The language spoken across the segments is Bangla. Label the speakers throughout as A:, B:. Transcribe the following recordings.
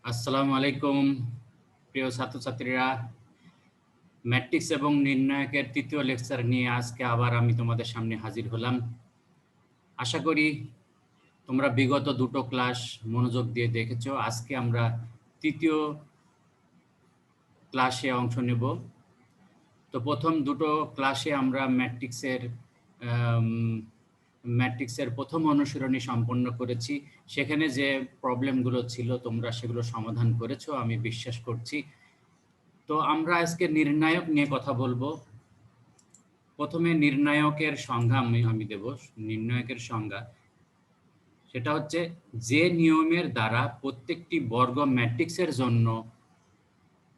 A: আসসালামু আলাইকুম প্রিয় ছাত্রছাত্রীরা। ম্যাট্রিক্স এবং নির্ণায়কের তৃতীয় লেকচার নিয়ে আজকে আবার আমি তোমাদের সামনে হাজির হলাম। আশা করি তোমরা বিগত দুটো ক্লাস মনোযোগ দিয়ে দেখেছো। আজকে আমরা তৃতীয় ক্লাসে অংশ নেব। তো প্রথম দুটো ক্লাসে আমরা ম্যাট্রিক্সের প্রথম অনুশীলনী সম্পন্ন করেছি। সেখানে যে প্রবলেমগুলো ছিল তোমরা সেগুলো সমাধান করেছো আমি বিশ্বাস করছি। তো আমরা আজকে নির্ণায়ক নিয়ে কথা বলবো। প্রথমে নির্ণায়কের সংজ্ঞা আমি দেব। নির্ণায়কের সংজ্ঞা সেটা হচ্ছে যে নিয়মের দ্বারা প্রত্যেকটি বর্গ ম্যাট্রিক্সের জন্য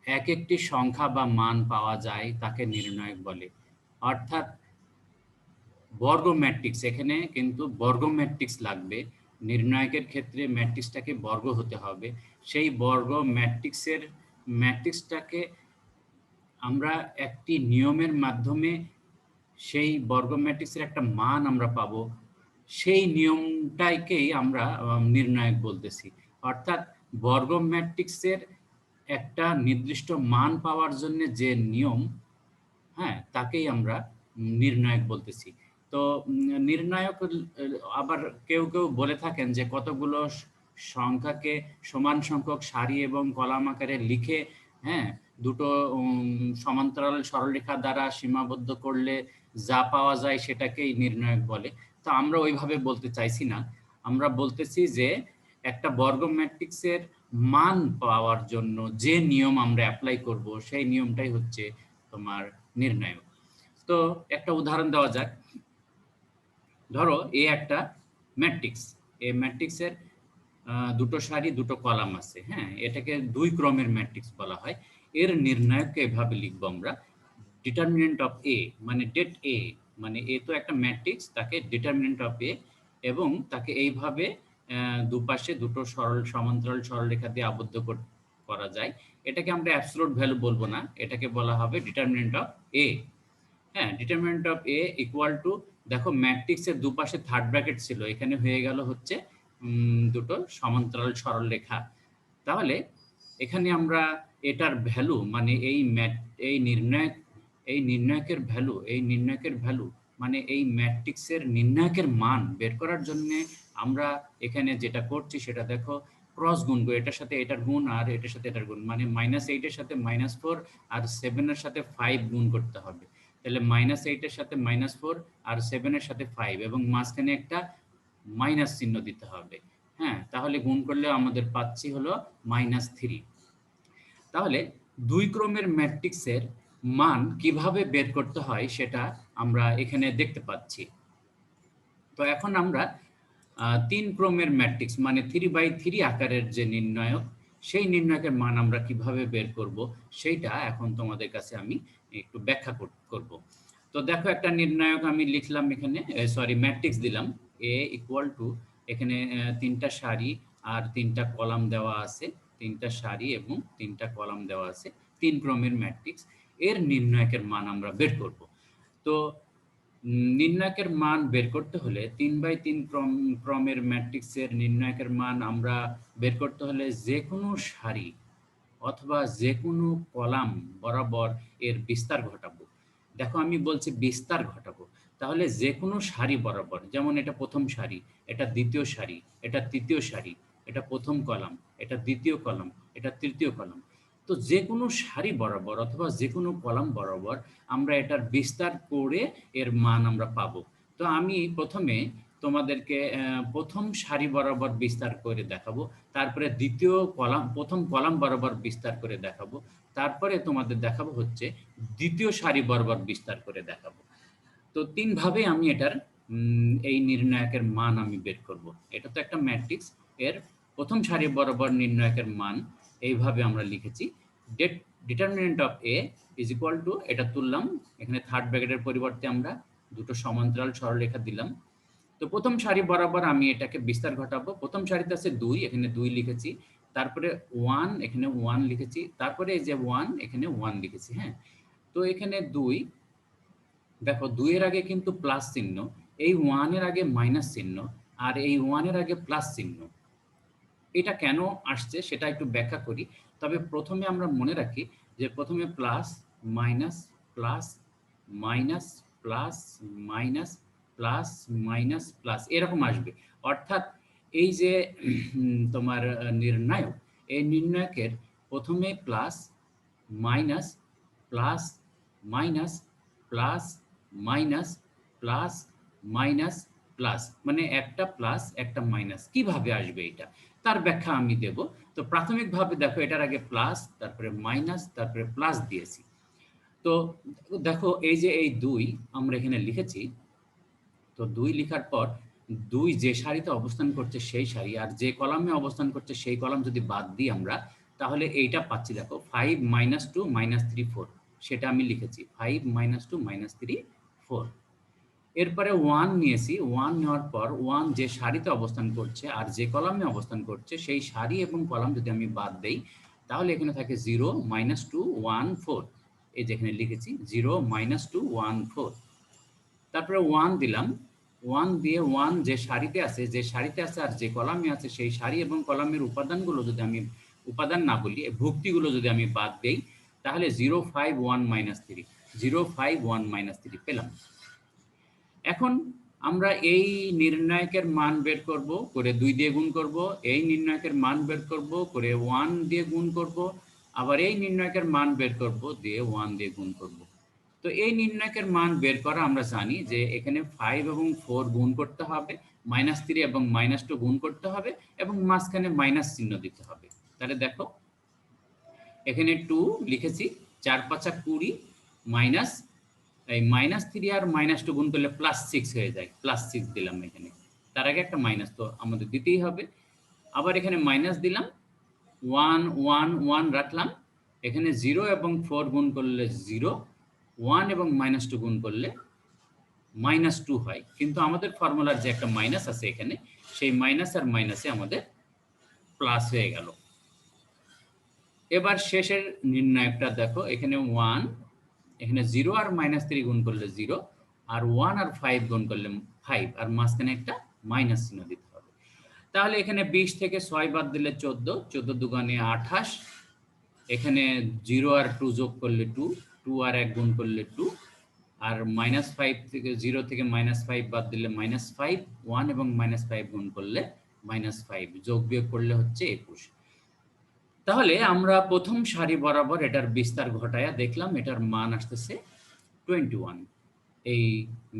A: এক একটি সংখ্যা বা মান পাওয়া যায় তাকে নির্ণায়ক বলে। অর্থাৎ বর্গ ম্যাট্রিক্স, এখানে কিন্তু বর্গ ম্যাট্রিক্স লাগবে। নির্ণায়কের ক্ষেত্রে ম্যাট্রিক্সটাকে বর্গ হতে হবে। সেই বর্গ ম্যাট্রিক্সটাকে আমরা একটি নিয়মের মাধ্যমে সেই বর্গ ম্যাট্রিক্সের একটা মান আমরা পাবো। সেই নিয়মটাকেই আমরা নির্ণায়ক বলতেছি। অর্থাৎ বর্গ ম্যাট্রিক্সের একটা নির্দিষ্ট মান পাওয়ার জন্য যে নিয়ম, হ্যাঁ, তাকেই আমরা নির্ণায়ক বলতেছি। তো নির্ণায়ক আবার কেউ কেউ বলে থাকেন যে কতগুলো সংখ্যাকে সমান সংখ্যক সারি এবং কলাম আকারে লিখে, হ্যাঁ, দুটো সমান্তরাল সরলরেখা দ্বারা সীমাবদ্ধ করলে যা পাওয়া যায় সেটাকেই নির্ণায়ক বলে। তো আমরা ওইভাবে বলতে চাইছি না। আমরা বলতেছি যে একটা বর্গ ম্যাট্রিক্সের মান পাওয়ার জন্য যে নিয়ম আমরা অ্যাপ্লাই করব সেই নিয়মটাই হচ্ছে তোমার নির্ণায়ক। তো একটা উদাহরণ দেওয়া যাক। ধরো এ একটা ম্যাট্রিক্স। এই ম্যাট্রিক্সের দুটো সারি দুটো কলাম আছে, হ্যাঁ, এটাকে দুই ক্রমের ম্যাট্রিক্স বলা হয়। এর নির্ণায়ককে এভাবে লিখবো আমরা, ডিটারমিনেন্ট অফ এ মানে ডেট এ, মানে এ তো একটা ম্যাট্রিক্স, তাকে ডিটারমিনেন্ট অফ এ, এবং তাকে এইভাবে দুপাশে দুটো সমান্তরাল সরলরেখা দিয়ে আবদ্ধ করা যায়। এটাকে আমরা অ্যাবসলিউট ভ্যালু বলবো না, এটাকে বলা হবে ডিটারমিনেন্ট অফ এ। হ্যাঁ, determinant of A equal to, দেখো ম্যাট্রিক্সের দুপাশে থার্ড ব্র্যাকেট ছিল, এখানে হয়ে গেল হচ্ছে দুটো সমান্তরাল সরলরেখা। তাহলে এখানে আমরা এটার ভ্যালু মানে এই নির্ণায়কের ভ্যালু মানে এই ম্যাট্রিক্সের নির্ণায়কের মান বের করার জন্য আমরা এখানে যেটা করছি সেটা দেখো, ক্রস গুণ করে এটার সাথে এটার গুণ আর এটার সাথে এটার গুণ, মানে -8 এর সাথে -4 আর 7 এর সাথে 5 গুণ করতে হবে। তাহলে -8 এর সাথে -4 আর 7 এর সাথে 5 এবং মাঝখানে একটা মাইনাস চিহ্ন দিতে হবে। হ্যাঁ, তাহলে গুণ করলে আমাদের পাচ্ছি হলো -3। তাহলে দুই ক্রমের ম্যাট্রিক্সের মান কিভাবে বের করতে হয় সেটা আমরা এখানে দেখতে পাচ্ছি। তো এখন আমরা তিন ক্রমের ম্যাট্রিক্স মানে 3x3 আকারের যে নির্ণায়ক, সেই নির্ণায়কের মান আমরা কিভাবে বের করব সেইটা এখন তোমাদের কাছে আমি একটু ব্যাখ্যা করব। তো দেখো একটা নির্ণায়ক আমি লিখলাম এখানে, সরি ম্যাট্রিক্স দিলাম এ ইকুয়াল টু, এখানে তিনটা সারি আর তিনটা কলাম দেওয়া আছে, তিনটা সারি এবং তিনটা কলাম দেওয়া আছে, তিন ক্রমের ম্যাট্রিক্স। এর নির্ণায়কের মান আমরা বের করব। তো নির্ণায়কের মান বের করতে হলে 3x3 ক্রমের ম্যাট্রিক্সের নির্ণায়কের মান আমরা বের করতে হলে যে কোনো সারি অথবা যে কোনো কলাম বরাবর এর বিস্তার ঘটাবো। দেখো আমি বলছি বিস্তার ঘটাবো, তাহলে যে কোনো সারি বরাবর, যেমন এটা প্রথম সারি, এটা দ্বিতীয় সারি, এটা তৃতীয় সারি, এটা প্রথম কলাম, এটা দ্বিতীয় কলাম, এটা তৃতীয় কলাম। তো যে কোনো সারি বরাবর অথবা যে কোনো কলাম বরাবর আমরা এটার বিস্তার করে এর মান আমরা পাবো। তো আমি প্রথমে তোমাদেরকে প্রথম সারি বরাবর বিস্তার করে দেখাবো, তারপরে প্রথম কলাম বরাবর বিস্তার করে দেখাবো, তারপরে তোমাদের দেখাবো হচ্ছে দ্বিতীয় সারি বরাবর বিস্তার করে দেখাবো। তো তিন ভাবে আমি এটার এই নির্ণায়কের মান আমি বের করব। এটা তো একটা ম্যাট্রিক্স, এর প্রথম সারি বরাবর নির্ণায়কের মান এইভাবে আমরা লিখেছি, determinant of A is equal to, এটা তুললাম, এখানে থার্ড ব্র্যাকেটের পরিবর্তে আমরা দুটো সমান্তরাল সরলরেখা দিলাম। তো প্রথম সারি বরাবর আমি এটাকে বিস্তার ঘটাবো। প্রথম সারিতে আছে 2, এখানে 2 লিখেছি, তারপরে 1, এখানে 1 লিখেছি, তারপরে এই যে 1, এখানে 1 লিখেছি। হ্যাঁ, তো এখানে 2, দেখো 2 এর আগে কিন্তু প্লাস চিহ্ন, এই 1 এর আগে মাইনাস চিহ্ন, আর এই 1 এর আগে প্লাস চিহ্ন। এটা কেন আসছে সেটা একটু ব্যাখ্যা করি। তবে প্রথমে আমরা মনে রাখি যে প্রথমে plus, minus, plus, minus, plus, minus, plus, minus, plus এরকম আসবে। অর্থাৎ এই যে তোমার নির্ণায়ক, এই নির্ণায়কের প্রথমে plus, minus, plus, minus, plus, minus, plus, minus, plus মানে একটা প্লাস একটা মাইনাস কিভাবে আসবে এটা তার ব্যাখ্যা আমি দেব। তো প্রাথমিকভাবে দেখো এটার আগে প্লাস, তারপরে মাইনাস, তারপরে প্লাস দিয়েছি। তো দেখো এই যে এই ২ আমরা এখানে লিখেছি। তো ২ লিখার পর ২ যে সারিতে অবস্থান করছে সেই সারি, আর যে কলামে অবস্থান করছে সেই কলাম যদি বাদ দিই আমরা, তাহলে এইটা পাচ্ছি দেখো 5 - 2 - 3 4 সেটা আমি লিখেছি 5 - 2 - 3 4। এরপরে 1 নিয়েছি। 1 নেওয়ার পর 1 যে সারিতে অবস্থান করছে আর যে কলামে অবস্থান করছে সেই সারি এবং কলাম যদি আমি বাদ দেই, তাহলে এখানে থাকে 0 - 2 1 4। এই যে এখানে লিখেছি 0 - 2 1 4। তারপরে 1 দিলাম। 1 দিয়ে 1 যে সারিতে আছে আর যে কলামে আছে সেই সারি এবং কলামের উপাদানগুলো যদি আমি উপাদান না বলি, ভুক্তিগুলো যদি আমি বাদ দেই, তাহলে 0 5 1 - 3 0 5 1 - 3 পেলাম। এখন আমরা এই নির্ণায়কের মান বের করব করে 2 দিয়ে গুণ করব, এই নির্ণায়কের মান বের করব করে 1 দিয়ে গুণ করব, আবার এই নির্ণায়কের মান বের করব দিয়ে 1 দিয়ে গুণ করব। তো এই নির্ণায়কের মান বের করা আমরা জানি যে এখানে 5 এবং 4 গুণ করতে হবে, -3 এবং -2 গুণ করতে হবে এবং মাঝখানে মাইনাস চিহ্ন দিতে হবে। তাহলে দেখো এখানে 2 লিখেছি, 4 × 5 = 20 মাইনাস এই -3 আর -2 গুণ করলে +6 হয়ে যায়। +6 দিলাম এখানে। তার আগে একটা মাইনাস তো আমাদের দিতেই হবে। আবার এখানে মাইনাস দিলাম। 1 1 1 রাখলাম। এখানে 0 এবং 4 গুণ করলে 0, 1 এবং -2 গুণ করলে -2 হয়। কিন্তু আমাদের ফর্মুলার যে একটা মাইনাস আছে এখানে, সেই মাইনাস আর মাইনাসে আমাদের প্লাস হয়ে গেল। এবার শেষের নির্ণায়কটা দেখো, এখানে 1, এখানে 0 আর -3 গুণ করলে 0, আর 1 আর 5 গুণ করলে 5, আর মাঝখানে একটা মাইনাস চিহ্ন দিতে হবে। তাহলে এখানে 20 থেকে 6 বাদ দিলে 14, 14 দুগুণে 28, এখানে 0 আর 2 যোগ করলে 2, 2 আর 1 গুণ করলে 2, আর -5 থেকে 0 থেকে -5 বাদ দিলে -5, 1 এবং -5 গুণ করলে -5, যোগ বিয়োগ করলে হচ্ছে 21। তাহলে আমরা প্রথম সারি বরাবর এটার বিস্তার ঘটায়া দেখলাম এটার মান আসতেছে 21। এই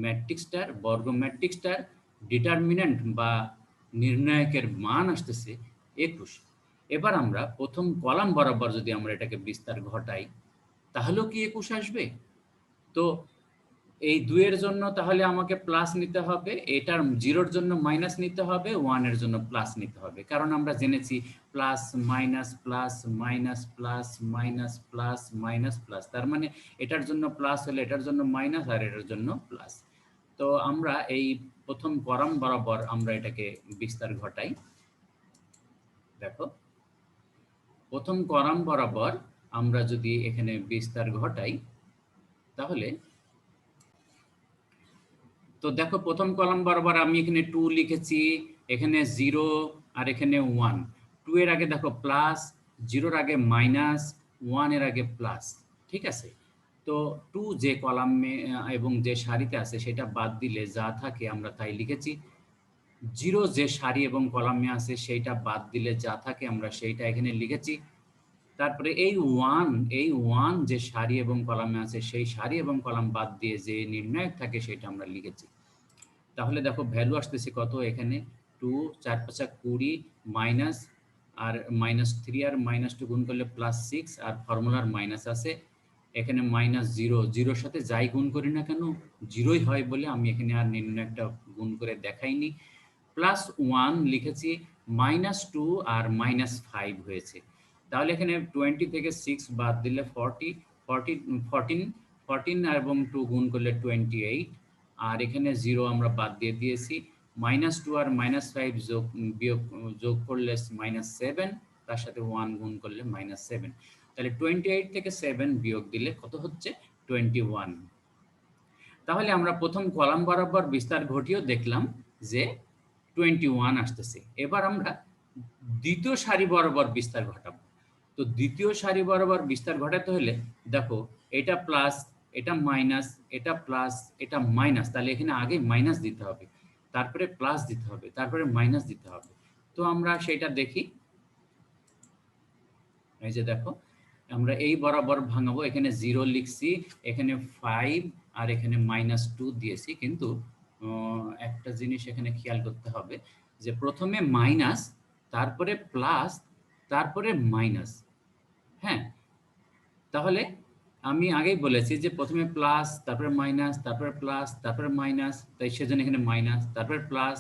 A: ম্যাট্রিক্সটার বর্গ ম্যাট্রিক্সটার ডিটারমিন্যান্ট বা নির্ণায়কের মান আসতেছে 21। এবার আমরা প্রথম কলাম বরাবর যদি আমরা এটাকে বিস্তার ঘটাই, তাহলেও কি 21 আসবে? তো এই 2 এর জন্য তাহলে আমাকে প্লাস নিতে হবে, এটার 0 এর জন্য মাইনাস নিতে হবে, 1 এর জন্য প্লাস নিতে হবে। কারণ আমরা জেনেছি plus, minus, plus, minus, plus, minus, plus, minus, plus. তার মানে এটার জন্য প্লাস হলে এটার জন্য মাইনাস আর এটার জন্য প্লাস। তো আমরা এই প্রথম কলাম বরাবর আমরা এটাকে বিস্তার ঘটাই। দেখো, প্রথম কলাম বরাবর আমরা যদি এখানে বিস্তার ঘটাই, তাহলে তো দেখো প্রথম কলাম বরাবর আমি এখানে 2 লিখেছি, এখানে 0 আর এখানে 1। 2 এর আগে দেখো প্লাস, 0 এর আগে মাইনাস, 1 এর আগে প্লাস। ঠিক আছে? তো 2 যে কলামে এবং যে সারিতে আছে সেটা বাদ দিলে যা থাকে আমরা তাই লিখেছি। 0 যে সারি এবং কলামে আছে সেইটা বাদ দিলে যা থাকে আমরা সেইটা এখানে লিখেছি। তারপরে এই 1 যে সারি এবং কলামে আছে সেই সারি এবং কলাম বাদ দিয়ে যে নির্ণায়ক থাকে সেটা আমরা লিখেছি। তাহলে দেখো ভ্যালু আসতেছে কত এখানে 2, 4 × 5 = 20 মাইনাস আর -3 আর -2 গুণ করলে +6, আর ফর্মুলার মাইনাস আছে এখানে -0, 0 সাথে যাই গুণ করি না কেন 0ই হয় বলে আমি এখানে আর নির্ণায়কটা গুণ করে দেখাইনি। +1 লিখেছি, -2 আর -5 হয়েছে। তাহলে এখানে 20 থেকে 6 বাদ দিলে 40, 40 14, 14 এবং 2 গুণ করলে 28, আর এখানে 0 আমরা বাদ দিয়ে দিয়েছি। -2 আর -5 যোগ করলে -7, তার সাথে 1 গুণ করলে -7। তাহলে 28 থেকে 7 বিয়োগ দিলে কত হচ্ছে? 21। তাহলে আমরা প্রথম কলাম বরাবর বিস্তার ঘটিয়েও দেখলাম যে 21 আসতেছে। এবার আমরা দ্বিতীয় সারি বরাবর বিস্তার ঘটাবো। তো দ্বিতীয় সারি বরাবর বিস্তার ঘটাতে হলে দেখো এটা প্লাস, এটা মাইনাস, এটা প্লাস, এটা মাইনাস, তাহলে এখানে আগে মাইনাস দিতে হবে, তারপরে প্লাস দিতে হবে, তারপরে মাইনাস দিতে হবে। তো আমরা সেটা দেখি। এই যে দেখো আমরা এই বরাবর ভাঙাবো, এখানে 0 লিখছি, এখানে 5 আর এখানে -2 দিয়েছি, কিন্তু একটা জিনিস এখানে খেয়াল করতে হবে যে প্রথমে মাইনাস, তারপরে প্লাস, তারপরে মাইনাস। হ্যাঁ, তাহলে আমি আগেই বলেছি যে প্রথমে প্লাস, তারপরে মাইনাস, তারপরে প্লাস, তারপরে মাইনাস, তাই সেজন্য এখানে মাইনাস, তারপরে প্লাস,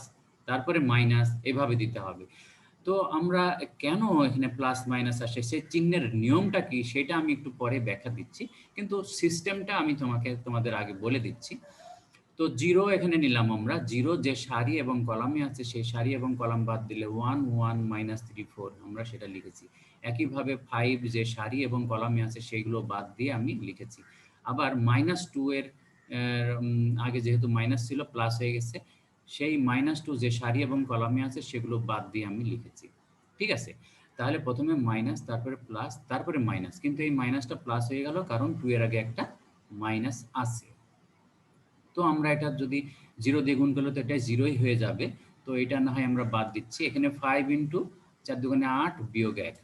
A: তারপরে মাইনাস, এভাবে দিতে হবে। তো আমরা কেন এখানে প্লাস মাইনাস আসে, সেই চিহ্নের নিয়মটা কি সেটা আমি একটু পরে ব্যাখ্যা দিচ্ছি, কিন্তু সিস্টেমটা আমি তোমাদের আগে বলে দিচ্ছি। তো 0 এখানে নিলাম আমরা, 0 যে সারি এবং কলামে আছে সেই সারি এবং কলাম বাদ দিলে 1 1 -3 4 আমরা সেটা লিখেছি। একইভাবে 5 যে সারি এবং কলামে আছে সেইগুলো বাদ দিয়ে আমি লিখেছি। আবার -2 এর আগে যেহেতু মাইনাস ছিল প্লাস হয়ে গেছে, সেই -2 যে সারি এবং কলামে আছে সেগুলো বাদ দিয়ে আমি লিখেছি। ঠিক আছে? তাহলে প্রথমে মাইনাস, তারপরে প্লাস, তারপরে মাইনাস, কিন্তু এই মাইনাসটা প্লাস হয়ে গেল কারণ 2 এর আগে একটা মাইনাস আছে। তো আমরা এটা যদি 0 দিয়ে গুণ করলে তো এটা 0ই হয়ে যাবে। তো এটা না হয় আমরা বাদ দিচ্ছি। এখানে 5 ইনটু 4 দুগুণে 8 বিয়োগ 1,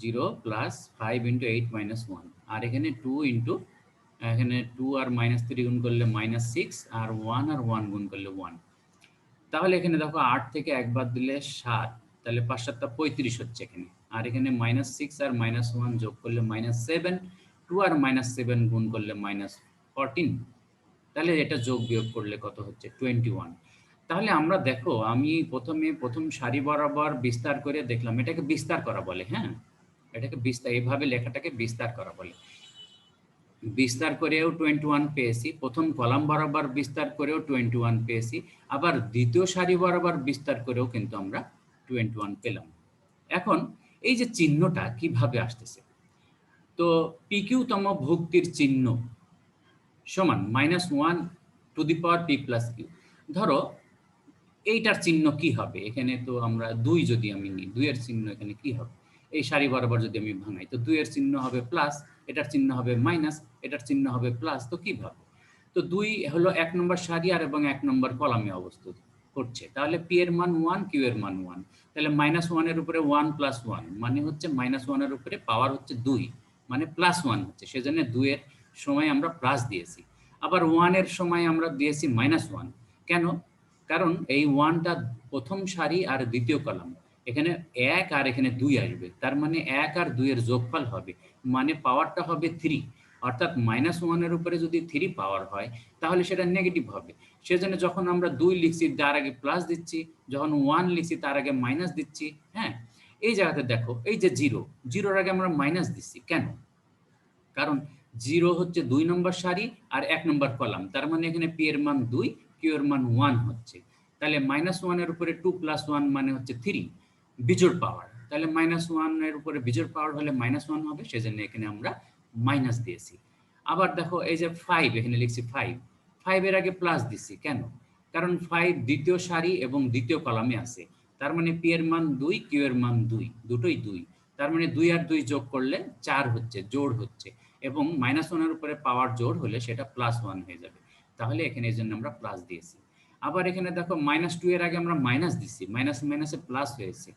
A: 0 প্লাস 5 ইনটু 8 মাইনাস 1, আর এখানে 2 ইনটু, এখানে 2 আর -3 গুণ করলে -6, আর 1 আর 1 গুণ করলে 1। তাহলে এখানে দেখো 8 থেকে 1 বাদ দিলে 7, তাহলে 5 7 35 হচ্ছে এখানে। আর এখানে -6 আর -1 যোগ করলে -7, 2 আর -7 গুণ করলে -14, তাহলে এটা যোগ বিয়োগ করলে কত হচ্ছে 21। তাহলে আমরা দেখো আমি প্রথম সারি বরাবর বিস্তার করে দেখলাম, এটাকে বিস্তার করা বলে। হ্যাঁ, এটাকে বিস্তার, এইভাবে লেখাটাকে বিস্তার করা বলে। বিস্তার করেও 21 পেয়েছি, প্রথম কলাম বরাবর বিস্তার করেও 21 পেয়েছি, আবার দ্বিতীয় সারি বরাবর বিস্তার করেও কিন্তু আমরা 21 পেলাম। এখন এই যে চিহ্নটা কিভাবে আসতেছে, তো পিকিউতম ভুক্তির চিহ্ন সমান -1 to the power P plus Q. ধরো এইটার চিহ্ন কি হবে, এখানে তো আমরা 2 যদি আমি নিই, 2 এর চিহ্ন এখানে কি হবে, এই সারি বরাবর যদি আমি ভাঙাই তো 2 এর চিহ্ন হবে প্লাস, এটার চিহ্ন হবে মাইনাস, এটার চিহ্ন হবে প্লাস। তো কিভাবে, তো 2 হলো 1 নম্বর সারি আর এবং 1 নম্বর কলামে অবস্থিত করছে, তাহলে পি এর মান 1, কিউ এর মান 1, তাহলে -1 এর উপরে 1 প্লাস 1 মানে হচ্ছে -1 এর উপরে পাওয়ার হচ্ছে 2, মানে +1 হচ্ছে, সেজন্য 2 এর সময় আমরা প্লাস দিয়েছি। আবার 1 এর সময় আমরা দিয়েছি -1। কেন? কারণ এই 1টা প্রথম সারি আর দ্বিতীয় কলাম, এখানে 1 আর এখানে 2 আসবে, তার মানে 1 আর 2 এর যোগফল হবে, মানে পাওয়ারটা হবে 3। অর্থাৎ -1 এর উপরে যদি 3 পাওয়ার হয় তাহলে সেটা নেগেটিভ হবে। সেজন্য যখন আমরা 2 লিখছি তার আগে প্লাস দিচ্ছি, যখন 1 লিখছি তার আগে মাইনাস দিচ্ছি। হ্যাঁ, এই জায়গাতে দেখো এই যে 0, 0 এর আগে আমরা মাইনাস দিচ্ছি কেন? কারণ 0 হচ্ছে 2 নম্বর সারি আর 1 নম্বর কলাম, তার মানে এখানে পি এর মান 2, কিউ এর মান 1 হচ্ছে। তাহলে -1 এর উপরে 2 প্লাস 1 মানে হচ্ছে 3, বিজোড় পাওয়ার। তাহলে -1 এর উপরে বিজোড় পাওয়ার হলে -1 হবে, সেজন্য এখানে আমরা মাইনাস দিয়েছি। আবার দেখো এই যে 5, এখানে লিখছি 5, 5 এর আগে প্লাস দিচ্ছি কেন? কারণ 5 দ্বিতীয় সারি এবং দ্বিতীয় কলামে আছে, তার মানে পি এর মান 2, কিউ এর মান 2, দুটোই 2, তার মানে 2 আর 2 যোগ করলে 4 হচ্ছে, জোড় হচ্ছে, এবং -1 এর উপরে পাওয়ার জোড় হলে সেটা +1 হয়ে যাবে। তাহলে এখানে এজন্য আমরা প্লাস দিয়েছি। আবার এখানে দেখো -2 এর আগে আমরা মাইনাস দিচ্ছি, মাইনাস মাইনাসে প্লাস হয়েছে।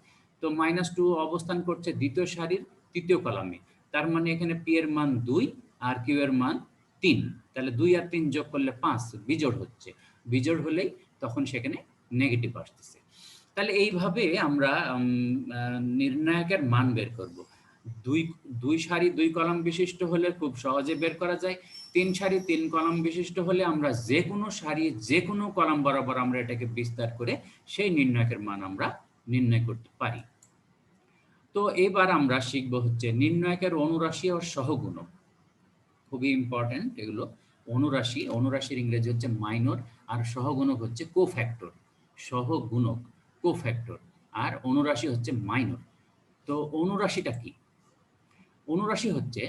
A: তো -2 অবস্থান করছে দ্বিতীয় সারির তৃতীয় কলামে, তার মানে এখানে পি এর মান 2 আর কিউ এর মান 3, তাহলে 2 আর 3 যোগ করলে 5, বিজোড় হচ্ছে, বিজোড় হলেই তখন সেখানে নেগেটিভ আসতেছে। তাহলে এইভাবে আমরা নির্ণায়কের মান বের করব। দুই সারি 2 কলাম বিশিষ্ট হলে খুব সহজে বের করা যায়। 3 সারি 3 কলাম বিশিষ্ট হলে আমরা যে কোনো সারি যে কোনো কলাম বরাবর আমরা এটাকে বিস্তার করে সেই নির্ণায়কের মান আমরা নির্ণয় করতে পারি। তো এবার আমরা শিখব হচ্ছে নির্ণায়কের অনুরাশি ও সহগুণক। খুবই ইম্পর্টেন্ট এগুলো। অনুরাশি, অনুরাশির ইংরেজি হচ্ছে মাইনর, আর সহগুণক হচ্ছে কোফ্যাক্টর। সহগুণক কোফ্যাক্টর, আর অনুরাশি হচ্ছে মাইনর। তো অনুরাশিটা কি? অনুরাশি হচ্ছে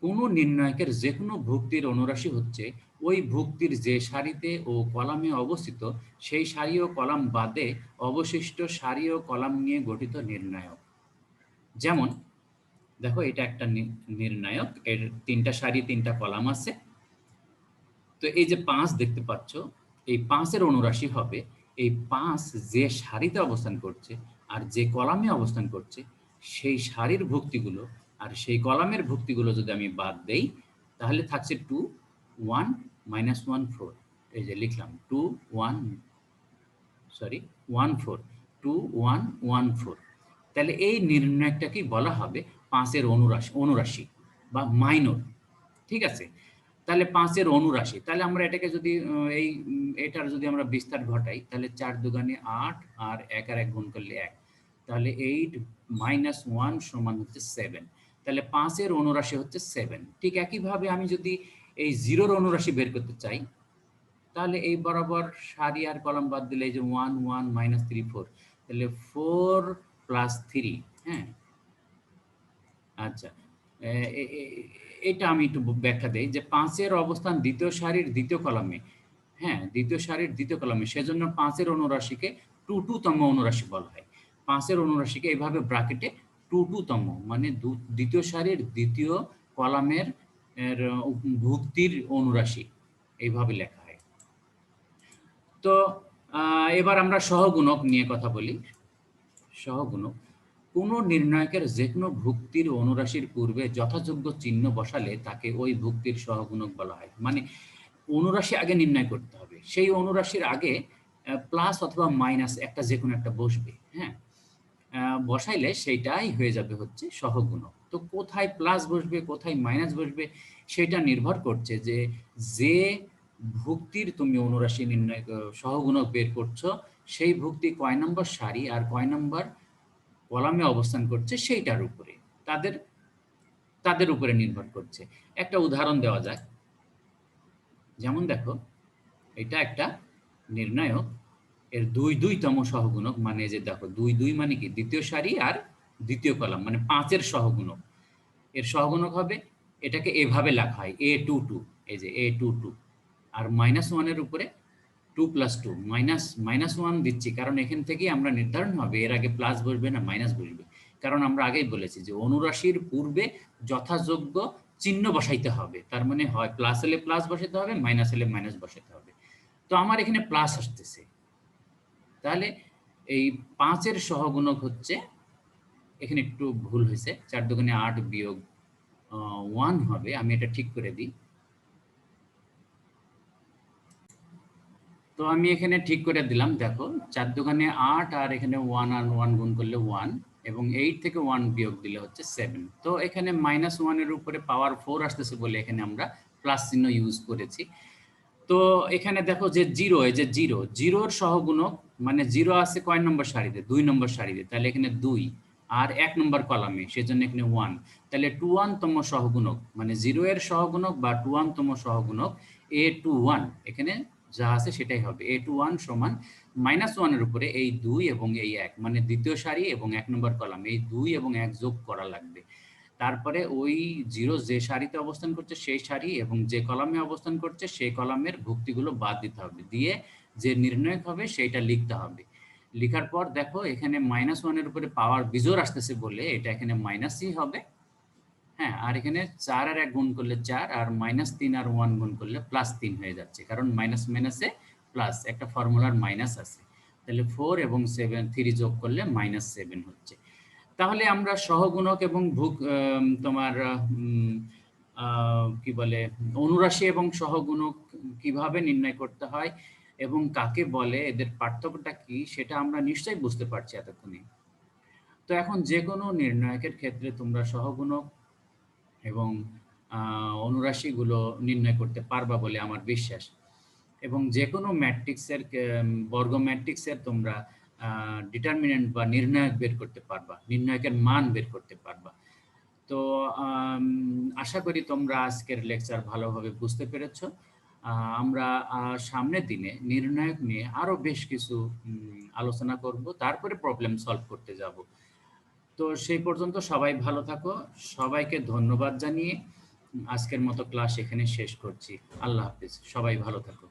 A: কোনো নির্ণায়কের যে কোনো ভুক্তির অনুরাশি হচ্ছে ওই ভুক্তির যে সারিতে ও কলামে অবস্থিত সেই সারি ও কলাম বাদে অবশিষ্ট সারি ও কলাম নিয়ে গঠিত নির্ণায়ক। যেমন দেখো এটা একটা নির্ণায়ক, এর ৩টা সারি ৩টা কলাম আছে। তো এই যে ৫ দেখতে পাচ্ছ, এই ৫ এর অনুরাশি হবে এই ৫ যে সারিতে অবস্থান করছে আর যে কলামে অবস্থান করছে সেই সারির ভুক্তিগুলো আর সেই কলামের ভুক্তিগুলো যদি আমি বাদ দেই তাহলে থাকছে 2 1 -1 4। এই যে লিখলাম 2 1 সরি 1 4 2 1 1 4। তাহলে এই নির্ণায়কটাকেই বলা হবে ৫ এর অনুরাশি বা মাইনর। ঠিক আছে? তাহলে ৫ এর অনুরাশি। তাহলে আমরা এটাকে যদি এটার যদি আমরা বিস্তার ঘটাই তাহলে ৪ দুগুণে ৮ আর ১ আর ১ গুণ করলে ১। তাহলে 8 - 1 সমান হচ্ছে 7। তাহলে ৫ এর অনুরাশি হচ্ছে 7। ঠিক একইভাবে আমি যদি এই 0 র অনুরাশি বের করতে চাই তাহলে এই বরাবর সারি আর কলাম বাদ দিলে এই যে 1 1 -3 4। তাহলে 4 + 3, হ্যাঁ? আচ্ছা। এ এ এ এটা আমি একটু ব্যাখ্যা দেই যে ৫ এর অবস্থান ২য় সারির ২য় কলামে। হ্যাঁ? ২য় সারির ২য় কলামে। সেজন্য ৫ এর অনুরাশিকে ২ তম অনুরাশি বলা হয়। ৫ এর অনুরাশিকে এভাবে ব্র্যাকেটে ২ তম মানে ২য় সারির ২য় কলামের এর ভুক্তির অনুরাশি এইভাবে লেখা হয়। তো এবার আমরা সহগুণক নিয়ে কথা বলি। সহগুণক কোনো নির্ণায়কের যেকোনো ভুক্তির অনুরাশির পূর্বে যথাযোগ্য চিহ্ন বসালে তাকে ওই ভুক্তির সহগুণক বলা হয়। মানে অনুরাশি আগে নির্ণয় করতে হবে। সেই অনুরাশির আগে প্লাস অথবা মাইনাস একটা যেকোনো একটা বসবে। হ্যাঁ? বসাইলে সেইটাই হয়ে যাবে হচ্ছে সহগুণক। তো কোথায় প্লাস বসবে, কোথায় মাইনাস বসবে সেটা নির্ভর করছে যে, যে ভুক্তির তুমি অনুরাশি নির্ণয় সহগুণক বের করছো সেই ভুক্তি কয় নম্বর সারি আর কয় নম্বর কলামে অবস্থান করছে সেইটার উপরে। তাদের তাদের উপরে নির্ভর করছে। একটা উদাহরণ দেওয়া যাক। যেমন দেখো, এটা একটা নির্ণায়ক। এর ২ তম সহগুণক মানে যে দেখো ২ মানে কি? ২য় সারি আর ২য় কলাম মানে ৫ এর সহগুণক। এর সহগুণক হবে এটাকে এভাবে লেখা হয় A22, এই যে A22 আর -1 এর উপরে 2 + 2 -1 দিচ্ছি কারণ এখান থেকেই আমরা নির্ধারণ হবে এর আগে প্লাস বসবে না মাইনাস বসবে। কারণ আমরা আগেই বলেছি যে অনুরাশির পূর্বে যথাযোগ্য চিহ্ন বসাইতে হবে। তার মানে হয় প্লাস হলে প্লাস বসাতে হবে, মাইনাস হলে মাইনাস বসাতে হবে। তো আমার এখানে প্লাস আসতেছে। তাহলে এই ৫ এর সহগুণক হচ্ছে, এখানে একটু ভুল হয়েছে, ৪ দুগুণে ৮ বিয়োগ 1 হবে। আমি এটা ঠিক করে দিই। তো আমি এখানে ঠিক করে দিলাম। দেখো ৪ দুগুণে ৮ আর এখানে 1 আর 1 গুণ করলে 1 এবং 8 থেকে 1 বিয়োগ দিলে হচ্ছে 7। তো এখানে -1 এর উপরে পাওয়ার 4 আসতেছে বলে এখানে আমরা প্লাস চিহ্ন ইউজ করেছি। তো এখানে দেখো যে 0, এই যে 0 এর সহগুণক মানে 0 আছে কয় নম্বর সারিতে? ২ নম্বর সারিতে। তাহলে এখানে ২ আর ১ নম্বর কলামে, সেজন্য এখানে 1। তাহলে 21 তম সহগুণক মানে 0 এর সহগুণক বা 21 তম সহগুণক A21 এখানে যা আছে সেটাই হবে। A21 সমান -1 এর উপরে এই ২ এবং এই ১ মানে ২য় সারি এবং ১ নম্বর কলাম। এই ২ এবং ১ যোগ করা লাগবে। তারপরে ওই 0 যে সারিতে অবস্থান করছে সেই সারি এবং যে কলামে অবস্থান করছে সেই কলামের ভুক্তিগুলো বাদ দিতে হবে। দিয়ে যে নির্ণায়ক হবে সেইটা লিখতে হবে। লিখার পর দেখো এখানে -1 এর উপরে পাওয়ার বিজোড় আসতেছে বলে এটা এখানে মাইনাসই হবে। হ্যাঁ? আর এখানে ৪ আর ১ গুণ করলে ৪ আর -৩ আর 1 গুণ করলে +৩ হয়ে যাচ্ছে। কারণ মাইনাস মাইনাসে প্লাস একটা ফর্মুলার মাইনাস আছে। তাহলে 4 এবং 3 যোগ করলে -7 হচ্ছে। তাহলে আমরা সহগুণক এবং তোমার কি বলে অনুরাশি এবং সহগুণক কিভাবে নির্ণয় করতে হয় এবং কাকে বলে এদের পার্থক্যটা কি সেটা আমরা নিশ্চয়ই বুঝতে পারছি এতক্ষণে। তো এখন যেকোনো নির্ণায়কের ক্ষেত্রে তোমরা সহগুণক এবং অনুরাশিগুলো নির্ণয় করতে পারবা বলে আমার বিশ্বাস। এবং যেকোনো ম্যাট্রিক্সের বর্গ ম্যাট্রিক্সের তোমরা ডিটারমিনেন্ট বা নির্ণায়ক বের করতে পারবা। নির্ণায়কের মান বের করতে পারবা। তো আশা করি তোমরা আজকের লেকচার ভালোভাবে বুঝতে পেরেছ। আমরা সামনের দিনে নির্ণায়ক নিয়ে আরো বেশ কিছু আলোচনা করব। তারপরে প্রবলেম সলভ করতে যাব। তো সেই পর্যন্ত সবাই ভালো থাকো। সবাইকে ধন্যবাদ জানিয়ে আজকের মতো ক্লাস এখানে শেষ করছি। আল্লাহ হাফেজ, সবাই ভালো থাকো।